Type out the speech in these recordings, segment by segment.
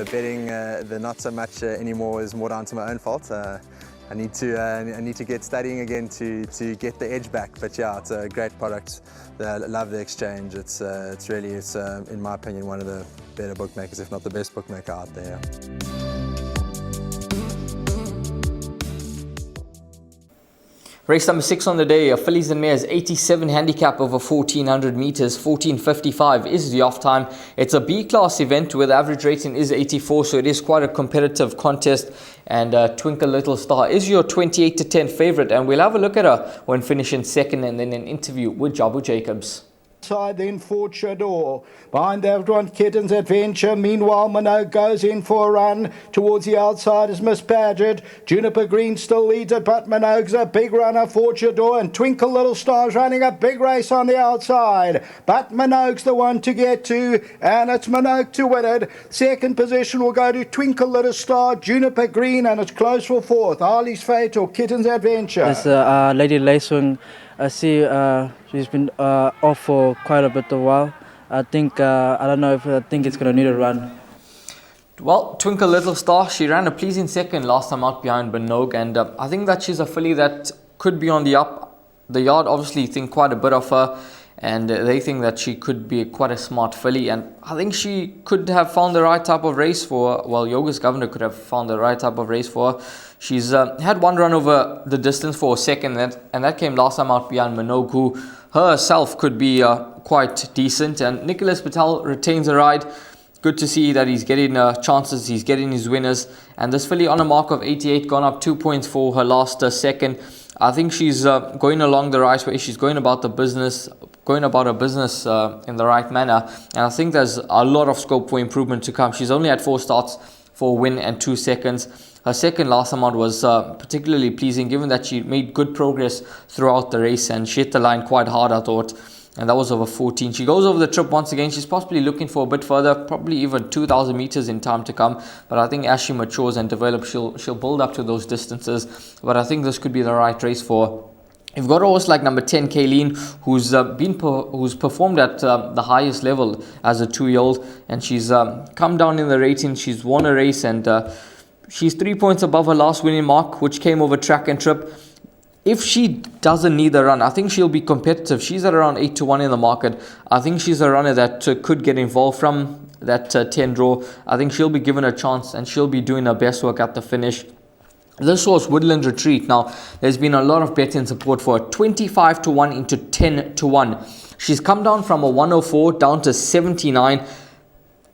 betting the not so much anymore is more down to my own fault. I need to get studying again to get the edge back. But yeah, it's a great product. I love the exchange. It's really in my opinion one of the better bookmakers, if not the best bookmaker out there. Race number 6 on the day, fillies and mares, 87 handicap over 1400 meters, 14:55 is the off time. It's a B-class event where the average rating is 84, so it is quite a competitive contest. And Twinkle Little Star is your 28-10 favorite, and we'll have a look at her when finishing second, and then an interview with Jabu Jacobs. Side then Fortchador. Behind that one, Kitten's Adventure. Meanwhile, Minogue goes in for a run. Towards the outside is Miss Paget. Juniper Green still leads it, but Minogue's a big runner. Fortchador and Twinkle Little Star's running a big race on the outside. But Minogue's the one to get to, and it's Minogue to win it. Second position will go to Twinkle Little Star, Juniper Green, and it's close for fourth. Harley's Fate or Kitten's Adventure. It's Lady Lacewing. I see she's been off for quite a bit of a while. I think, I don't know if I think it's going to need a run. Well, Twinkle Little Star, she ran a pleasing second last time out behind Minogue, and I think that she's a filly that could be on the up. The yard obviously think quite a bit of her, and they think that she could be quite a smart filly, and I think she could have found the right type of race for her. Well, Yoga's Governor could have found the right type of race for her. She's had one run over the distance for a second, and that came last time out behind Minogue, who herself could be quite decent. And Nicholas Patel retains a ride. Good to see that he's getting chances, he's getting his winners. And this filly on a mark of 88, gone up 2 points for her last second. I think she's going along the right way. She's going about her business in the right manner. And I think there's a lot of scope for improvement to come. She's only had 4 starts for a win and 2 seconds. Her second last time out was particularly pleasing, given that she made good progress throughout the race, and she hit the line quite hard, I thought, and that was over 14. She goes over the trip once again. She's possibly looking for a bit further, probably even 2,000 meters in time to come, but I think as she matures and develops, she'll build up to those distances. But I think this could be the right race for her. You've got a horse like number 10, Kayleen, who's performed at the highest level as a 2-year-old, and she's come down in the rating. She's won a race, and she's 3 points above her last winning mark, which came over track and trip. If she doesn't need the run, I think she'll be competitive. She's at around 8-1 in the market. I think she's a runner that could get involved from that 10 draw. I think she'll be given a chance, and she'll be doing her best work at the finish. This horse, Woodland Retreat, now there's been a lot of betting support for her. 25-1 into 10-1. She's come down from a 104 down to 79.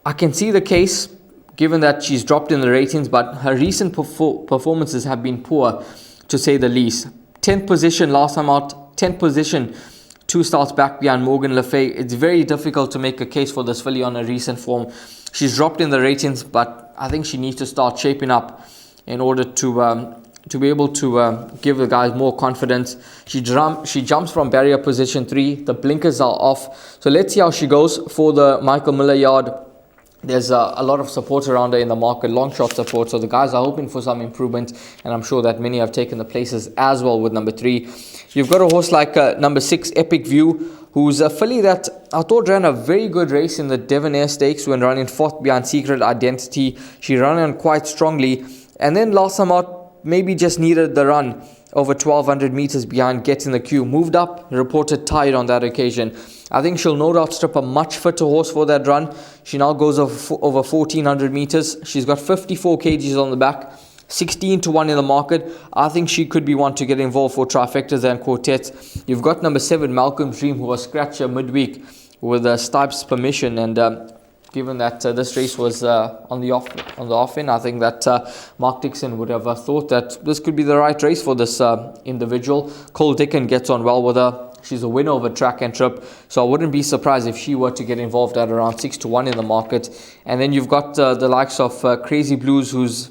I can see the case, given that she's dropped in the ratings, but her recent performances have been poor, to say the least. 10th position last time out, 10th position 2 starts back behind Morgan Le Fay. It's very difficult to make a case for this filly on a recent form. She's dropped in the ratings, but I think she needs to start shaping up in order to be able to give the guys more confidence. She jumps from barrier position 3. The blinkers are off. So let's see how she goes for the Michael Miller yard. There's a lot of support around her in the market, long shot support. So the guys are hoping for some improvement, and I'm sure that many have taken the places as well with number 3. You've got a horse like number 6, Epic View, who's a filly that I thought ran a very good race in the Devonair Stakes when running 4th behind Secret Identity. She ran on quite strongly, and then last time out maybe just needed the run over 1200 meters behind Get in the Queue. Moved up, reported tired on that occasion. I think she'll no doubt strip a much fitter horse for that run. She now goes over 1400 meters. She's got 54 kgs on the back, 16-1 in the market. I think she could be one to get involved for trifectas and quartets. You've got number 7, Malcolm's Dream, who was scratcher midweek with Stipe's permission, and given that this race was on the off end, I think that Mark Dixon would have thought that this could be the right race for this individual. Cole Dickin gets on well with her. She's a winner over track and trip, so I wouldn't be surprised if she were to get involved at around 6-1 in the market. And then you've got the likes of Crazy Blues, who's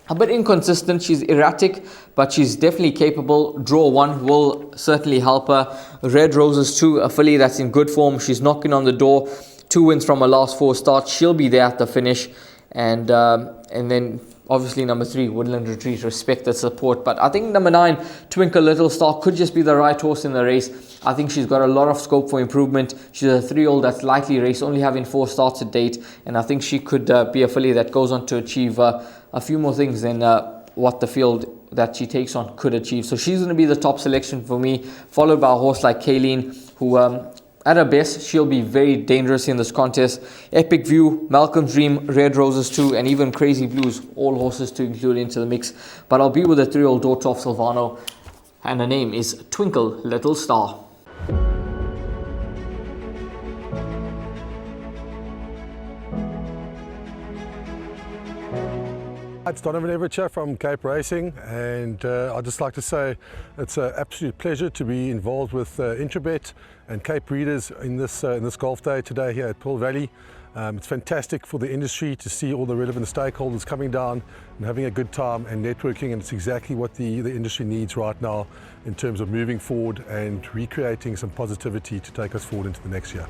a bit inconsistent. She's erratic, but she's definitely capable. Draw 1 will certainly help her. Red Roses 2, a filly that's in good form. She's knocking on the door. 2 wins from her last 4 starts. She'll be there at the finish. And then obviously number 3, Woodland Retreat, respect the support. But I think number 9, Twinkle Little Star, could just be the right horse in the race. I think she's got a lot of scope for improvement. She's a 3-year-old that's likely raced, only having 4 starts to date, and I think she could be a filly that goes on to achieve a few more things than what the field that she takes on could achieve. So she's going to be the top selection for me, followed by a horse like Kayleen, who at her best, she'll be very dangerous in this contest. Epic View, Malcolm's Dream, Red Roses 2, and even Crazy Blues, all horses to include into the mix. But I'll be with a 3-year-old daughter of Silvano, and her name is Twinkle Little Star. It's Donovan Everett from Cape Racing, and I'd just like to say it's an absolute pleasure to be involved with Intrabet and Cape Breeders in this golf day today here at Pearl Valley. It's fantastic for the industry to see all the relevant stakeholders coming down and having a good time and networking, and it's exactly what the industry needs right now in terms of moving forward and recreating some positivity to take us forward into the next year.